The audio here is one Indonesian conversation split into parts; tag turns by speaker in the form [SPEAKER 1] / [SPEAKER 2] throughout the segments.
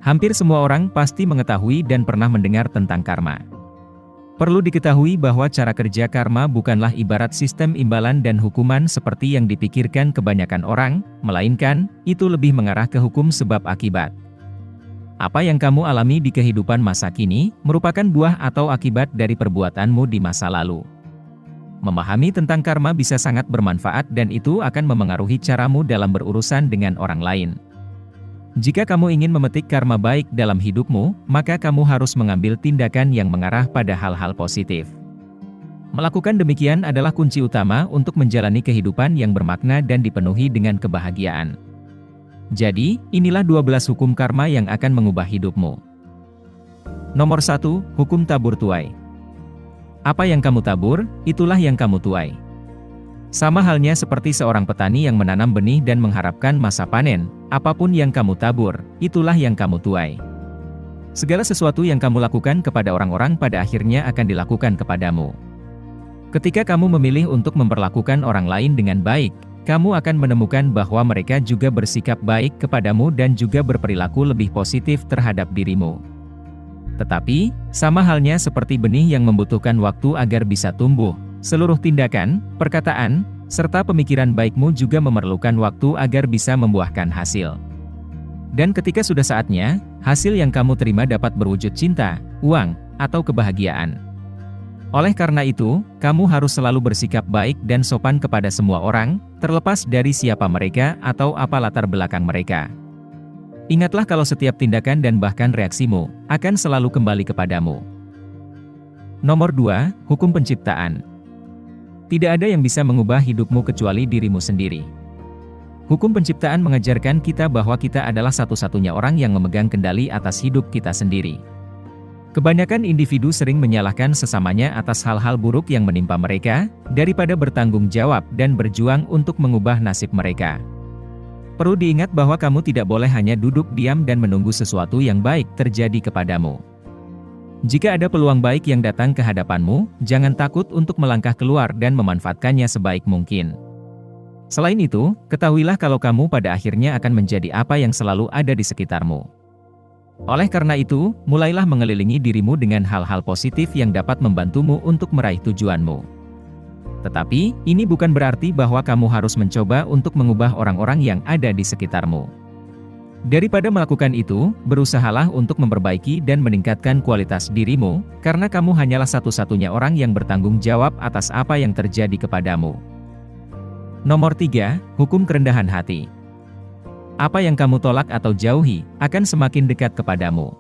[SPEAKER 1] Hampir semua orang pasti mengetahui dan pernah mendengar tentang karma. Perlu diketahui bahwa cara kerja karma bukanlah ibarat sistem imbalan dan hukuman seperti yang dipikirkan kebanyakan orang, melainkan, itu lebih mengarah ke hukum sebab akibat. Apa yang kamu alami di kehidupan masa kini, merupakan buah atau akibat dari perbuatanmu di masa lalu. Memahami tentang karma bisa sangat bermanfaat dan itu akan memengaruhi caramu dalam berurusan dengan orang lain. Jika kamu ingin memetik karma baik dalam hidupmu, maka kamu harus mengambil tindakan yang mengarah pada hal-hal positif. Melakukan demikian adalah kunci utama untuk menjalani kehidupan yang bermakna dan dipenuhi dengan kebahagiaan. Jadi, inilah 12 hukum karma yang akan mengubah hidupmu. Nomor 1, hukum tabur tuai. Apa yang kamu tabur, itulah yang kamu tuai. Sama halnya seperti seorang petani yang menanam benih dan mengharapkan masa panen, apapun yang kamu tabur, itulah yang kamu tuai. Segala sesuatu yang kamu lakukan kepada orang-orang pada akhirnya akan dilakukan kepadamu. Ketika kamu memilih untuk memperlakukan orang lain dengan baik, kamu akan menemukan bahwa mereka juga bersikap baik kepadamu dan juga berperilaku lebih positif terhadap dirimu. Tetapi, sama halnya seperti benih yang membutuhkan waktu agar bisa tumbuh, seluruh tindakan, perkataan, serta pemikiran baikmu juga memerlukan waktu agar bisa membuahkan hasil. Dan ketika sudah saatnya, hasil yang kamu terima dapat berwujud cinta, uang, atau kebahagiaan. Oleh karena itu, kamu harus selalu bersikap baik dan sopan kepada semua orang, terlepas dari siapa mereka atau apa latar belakang mereka. Ingatlah kalau setiap tindakan dan bahkan reaksimu, akan selalu kembali kepadamu. Nomor 2, hukum penciptaan. Tidak ada yang bisa mengubah hidupmu kecuali dirimu sendiri. Hukum penciptaan mengajarkan kita bahwa kita adalah satu-satunya orang yang memegang kendali atas hidup kita sendiri. Kebanyakan individu sering menyalahkan sesamanya atas hal-hal buruk yang menimpa mereka, daripada bertanggung jawab dan berjuang untuk mengubah nasib mereka. Perlu diingat bahwa kamu tidak boleh hanya duduk diam dan menunggu sesuatu yang baik terjadi kepadamu. Jika ada peluang baik yang datang ke hadapanmu, jangan takut untuk melangkah keluar dan memanfaatkannya sebaik mungkin. Selain itu, ketahuilah kalau kamu pada akhirnya akan menjadi apa yang selalu ada di sekitarmu. Oleh karena itu, mulailah mengelilingi dirimu dengan hal-hal positif yang dapat membantumu untuk meraih tujuanmu. Tetapi, ini bukan berarti bahwa kamu harus mencoba untuk mengubah orang-orang yang ada di sekitarmu. Daripada melakukan itu, berusahalah untuk memperbaiki dan meningkatkan kualitas dirimu, karena kamu hanyalah satu-satunya orang yang bertanggung jawab atas apa yang terjadi kepadamu. Nomor 3, hukum kerendahan hati. Apa yang kamu tolak atau jauhi, akan semakin dekat kepadamu.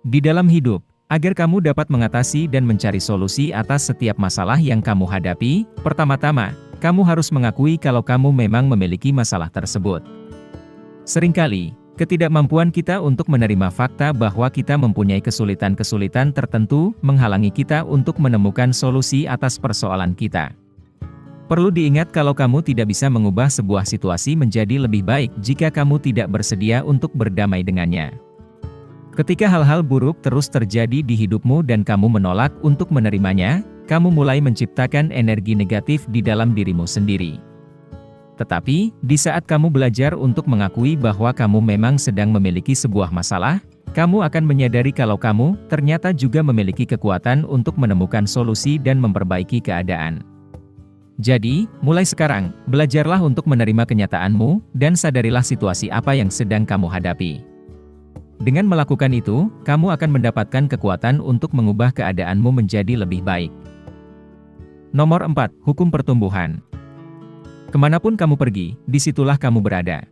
[SPEAKER 1] Di dalam hidup, agar kamu dapat mengatasi dan mencari solusi atas setiap masalah yang kamu hadapi, pertama-tama, kamu harus mengakui kalau kamu memang memiliki masalah tersebut. Seringkali, ketidakmampuan kita untuk menerima fakta bahwa kita mempunyai kesulitan-kesulitan tertentu menghalangi kita untuk menemukan solusi atas persoalan kita. Perlu diingat kalau kamu tidak bisa mengubah sebuah situasi menjadi lebih baik jika kamu tidak bersedia untuk berdamai dengannya. Ketika hal-hal buruk terus terjadi di hidupmu dan kamu menolak untuk menerimanya, kamu mulai menciptakan energi negatif di dalam dirimu sendiri. Tetapi, di saat kamu belajar untuk mengakui bahwa kamu memang sedang memiliki sebuah masalah, kamu akan menyadari kalau kamu ternyata juga memiliki kekuatan untuk menemukan solusi dan memperbaiki keadaan. Jadi, mulai sekarang, belajarlah untuk menerima kenyataanmu, dan sadarilah situasi apa yang sedang kamu hadapi. Dengan melakukan itu, kamu akan mendapatkan kekuatan untuk mengubah keadaanmu menjadi lebih baik. Nomor 4, hukum pertumbuhan. Kemanapun kamu pergi, disitulah kamu berada.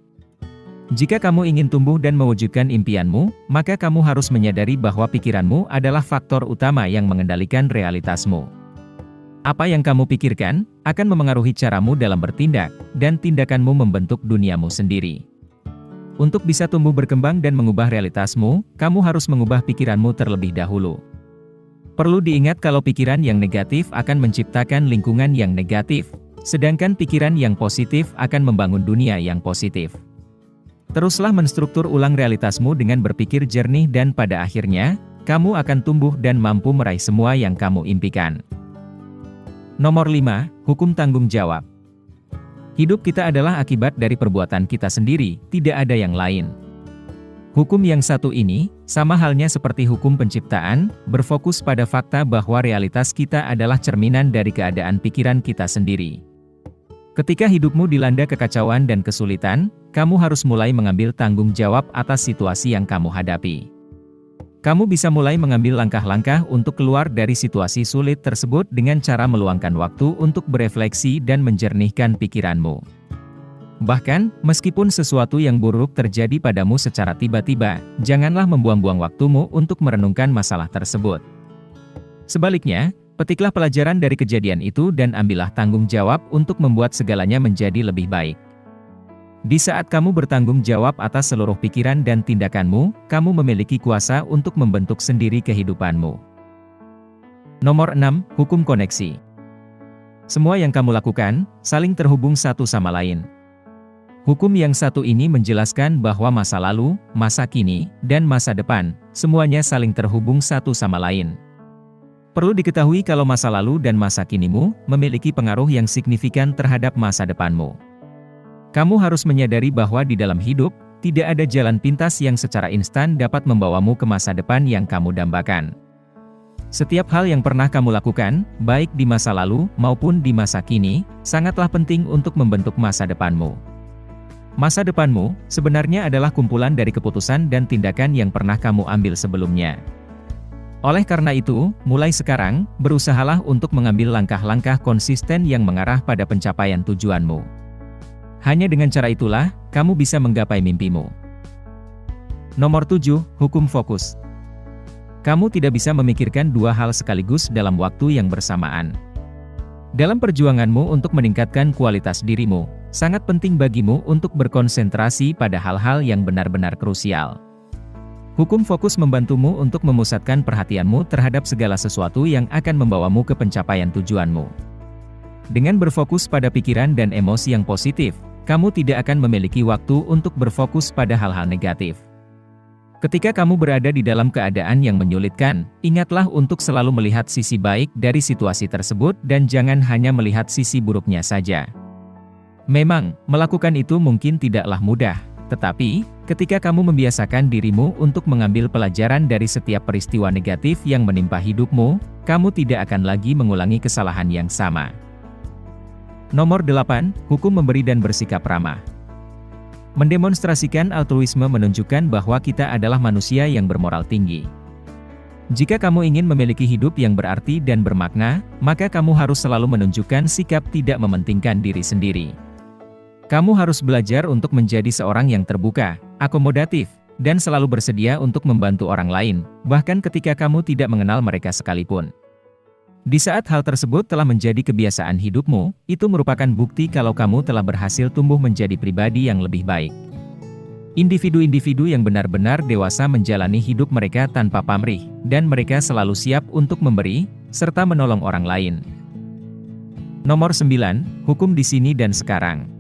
[SPEAKER 1] Jika kamu ingin tumbuh dan mewujudkan impianmu, maka kamu harus menyadari bahwa pikiranmu adalah faktor utama yang mengendalikan realitasmu. Apa yang kamu pikirkan, akan memengaruhi caramu dalam bertindak, dan tindakanmu membentuk duniamu sendiri. Untuk bisa tumbuh berkembang dan mengubah realitasmu, kamu harus mengubah pikiranmu terlebih dahulu. Perlu diingat kalau pikiran yang negatif akan menciptakan lingkungan yang negatif, sedangkan pikiran yang positif akan membangun dunia yang positif. Teruslah menstruktur ulang realitasmu dengan berpikir jernih dan pada akhirnya, kamu akan tumbuh dan mampu meraih semua yang kamu impikan. Nomor 5, hukum tanggung jawab. Hidup kita adalah akibat dari perbuatan kita sendiri, tidak ada yang lain. Hukum yang satu ini, sama halnya seperti hukum penciptaan, berfokus pada fakta bahwa realitas kita adalah cerminan dari keadaan pikiran kita sendiri. Ketika hidupmu dilanda kekacauan dan kesulitan, kamu harus mulai mengambil tanggung jawab atas situasi yang kamu hadapi. Kamu bisa mulai mengambil langkah-langkah untuk keluar dari situasi sulit tersebut dengan cara meluangkan waktu untuk berefleksi dan menjernihkan pikiranmu. Bahkan, meskipun sesuatu yang buruk terjadi padamu secara tiba-tiba, janganlah membuang-buang waktumu untuk merenungkan masalah tersebut. Sebaliknya, petiklah pelajaran dari kejadian itu dan ambillah tanggung jawab untuk membuat segalanya menjadi lebih baik. Di saat kamu bertanggung jawab atas seluruh pikiran dan tindakanmu, kamu memiliki kuasa untuk membentuk sendiri kehidupanmu. Nomor 6, Hukum Koneksi. Semua yang kamu lakukan, saling terhubung satu sama lain. Hukum yang satu ini menjelaskan bahwa masa lalu, masa kini, dan masa depan, semuanya saling terhubung satu sama lain. Perlu diketahui kalau masa lalu dan masa kinimu memiliki pengaruh yang signifikan terhadap masa depanmu. Kamu harus menyadari bahwa di dalam hidup, tidak ada jalan pintas yang secara instan dapat membawamu ke masa depan yang kamu dambakan. Setiap hal yang pernah kamu lakukan, baik di masa lalu maupun di masa kini, sangatlah penting untuk membentuk masa depanmu. Masa depanmu, sebenarnya adalah kumpulan dari keputusan dan tindakan yang pernah kamu ambil sebelumnya. Oleh karena itu, mulai sekarang, berusahalah untuk mengambil langkah-langkah konsisten yang mengarah pada pencapaian tujuanmu. Hanya dengan cara itulah, kamu bisa menggapai mimpimu. Nomor 7, Hukum Fokus. Kamu tidak bisa memikirkan dua hal sekaligus dalam waktu yang bersamaan. Dalam perjuanganmu untuk meningkatkan kualitas dirimu, sangat penting bagimu untuk berkonsentrasi pada hal-hal yang benar-benar krusial. Hukum fokus membantumu untuk memusatkan perhatianmu terhadap segala sesuatu yang akan membawamu ke pencapaian tujuanmu. Dengan berfokus pada pikiran dan emosi yang positif, kamu tidak akan memiliki waktu untuk berfokus pada hal-hal negatif. Ketika kamu berada di dalam keadaan yang menyulitkan, ingatlah untuk selalu melihat sisi baik dari situasi tersebut dan jangan hanya melihat sisi buruknya saja. Memang, melakukan itu mungkin tidaklah mudah, tetapi, ketika kamu membiasakan dirimu untuk mengambil pelajaran dari setiap peristiwa negatif yang menimpa hidupmu, kamu tidak akan lagi mengulangi kesalahan yang sama. Nomor 8, Hukum Memberi dan Bersikap Ramah. Mendemonstrasikan altruisme menunjukkan bahwa kita adalah manusia yang bermoral tinggi. Jika kamu ingin memiliki hidup yang berarti dan bermakna, maka kamu harus selalu menunjukkan sikap tidak mementingkan diri sendiri. Kamu harus belajar untuk menjadi seorang yang terbuka, akomodatif, dan selalu bersedia untuk membantu orang lain, bahkan ketika kamu tidak mengenal mereka sekalipun. Di saat hal tersebut telah menjadi kebiasaan hidupmu, itu merupakan bukti kalau kamu telah berhasil tumbuh menjadi pribadi yang lebih baik. Individu-individu yang benar-benar dewasa menjalani hidup mereka tanpa pamrih, dan mereka selalu siap untuk memberi, serta menolong orang lain. Nomor 9, Hukum di Sini dan Sekarang.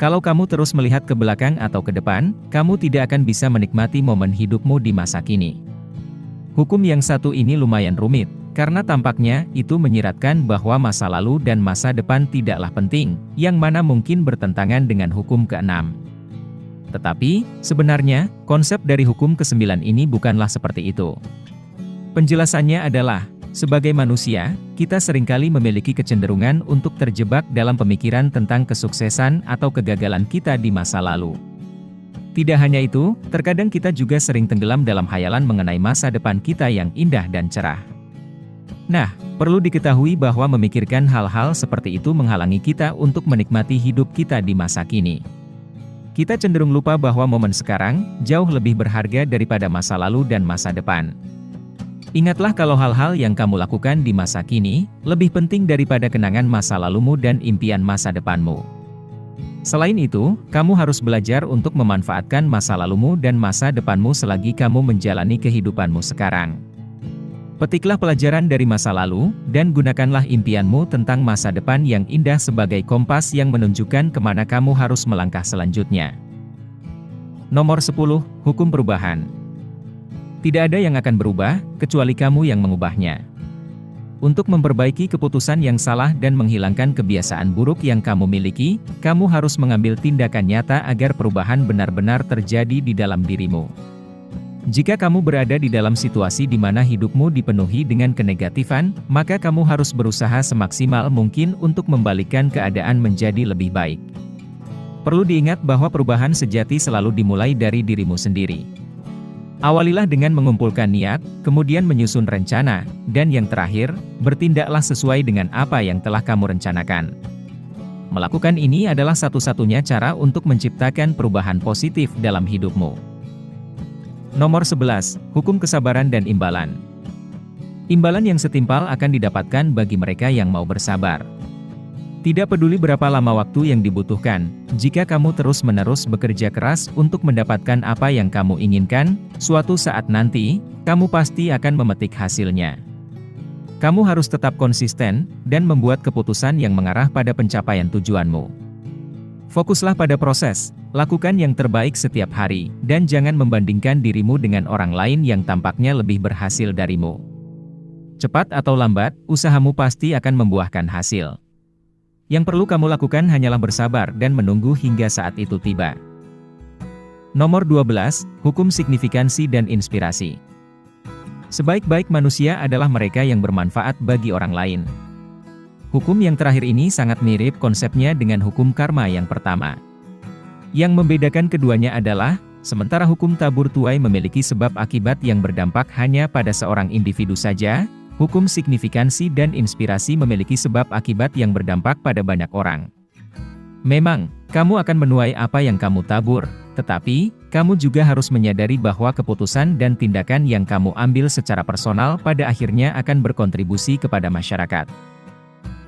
[SPEAKER 1] Kalau kamu terus melihat ke belakang atau ke depan, kamu tidak akan bisa menikmati momen hidupmu di masa kini. Hukum yang satu ini lumayan rumit, karena tampaknya itu menyiratkan bahwa masa lalu dan masa depan tidaklah penting, yang mana mungkin bertentangan dengan hukum ke-6. Tetapi, sebenarnya, konsep dari hukum ke-9 ini bukanlah seperti itu. Penjelasannya adalah, sebagai manusia, kita seringkali memiliki kecenderungan untuk terjebak dalam pemikiran tentang kesuksesan atau kegagalan kita di masa lalu. Tidak hanya itu, terkadang kita juga sering tenggelam dalam hayalan mengenai masa depan kita yang indah dan cerah. Nah, perlu diketahui bahwa memikirkan hal-hal seperti itu menghalangi kita untuk menikmati hidup kita di masa kini. Kita cenderung lupa bahwa momen sekarang jauh lebih berharga daripada masa lalu dan masa depan. Ingatlah kalau hal-hal yang kamu lakukan di masa kini lebih penting daripada kenangan masa lalumu dan impian masa depanmu. Selain itu, kamu harus belajar untuk memanfaatkan masa lalumu dan masa depanmu selagi kamu menjalani kehidupanmu sekarang. Petiklah pelajaran dari masa lalu, dan gunakanlah impianmu tentang masa depan yang indah sebagai kompas yang menunjukkan kemana kamu harus melangkah selanjutnya. Nomor 10, Hukum Perubahan. Tidak ada yang akan berubah, kecuali kamu yang mengubahnya. Untuk memperbaiki keputusan yang salah dan menghilangkan kebiasaan buruk yang kamu miliki, kamu harus mengambil tindakan nyata agar perubahan benar-benar terjadi di dalam dirimu. Jika kamu berada di dalam situasi di mana hidupmu dipenuhi dengan kenegatifan, maka kamu harus berusaha semaksimal mungkin untuk membalikkan keadaan menjadi lebih baik. Perlu diingat bahwa perubahan sejati selalu dimulai dari dirimu sendiri. Awalilah dengan mengumpulkan niat, kemudian menyusun rencana, dan yang terakhir, bertindaklah sesuai dengan apa yang telah kamu rencanakan. Melakukan ini adalah satu-satunya cara untuk menciptakan perubahan positif dalam hidupmu. Nomor 11, hukum kesabaran dan imbalan. Imbalan yang setimpal akan didapatkan bagi mereka yang mau bersabar. Tidak peduli berapa lama waktu yang dibutuhkan, jika kamu terus-menerus bekerja keras untuk mendapatkan apa yang kamu inginkan, suatu saat nanti, kamu pasti akan memetik hasilnya. Kamu harus tetap konsisten, dan membuat keputusan yang mengarah pada pencapaian tujuanmu. Fokuslah pada proses, lakukan yang terbaik setiap hari, dan jangan membandingkan dirimu dengan orang lain yang tampaknya lebih berhasil darimu. Cepat atau lambat, usahamu pasti akan membuahkan hasil. Yang perlu kamu lakukan hanyalah bersabar dan menunggu hingga saat itu tiba. Nomor 12, hukum signifikansi dan inspirasi. Sebaik-baik manusia adalah mereka yang bermanfaat bagi orang lain. Hukum yang terakhir ini sangat mirip konsepnya dengan hukum karma yang pertama. Yang membedakan keduanya adalah, sementara hukum tabur tuai memiliki sebab akibat yang berdampak hanya pada seorang individu saja, hukum signifikansi dan inspirasi memiliki sebab akibat yang berdampak pada banyak orang. Memang, kamu akan menuai apa yang kamu tabur, tetapi, kamu juga harus menyadari bahwa keputusan dan tindakan yang kamu ambil secara personal pada akhirnya akan berkontribusi kepada masyarakat.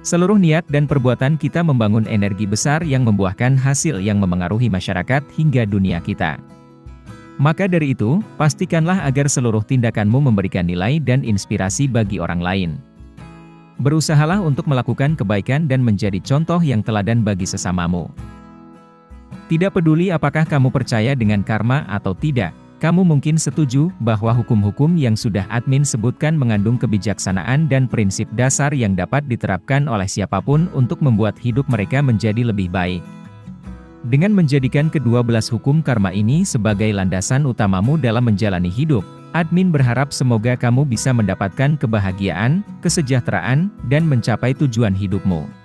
[SPEAKER 1] Seluruh niat dan perbuatan kita membangun energi besar yang membuahkan hasil yang memengaruhi masyarakat hingga dunia kita. Maka dari itu, pastikanlah agar seluruh tindakanmu memberikan nilai dan inspirasi bagi orang lain. Berusahalah untuk melakukan kebaikan dan menjadi contoh yang teladan bagi sesamamu. Tidak peduli apakah kamu percaya dengan karma atau tidak, kamu mungkin setuju bahwa hukum-hukum yang sudah admin sebutkan mengandung kebijaksanaan dan prinsip dasar yang dapat diterapkan oleh siapapun untuk membuat hidup mereka menjadi lebih baik. Dengan menjadikan ke-12 hukum karma ini sebagai landasan utamamu dalam menjalani hidup, admin berharap semoga kamu bisa mendapatkan kebahagiaan, kesejahteraan, dan mencapai tujuan hidupmu.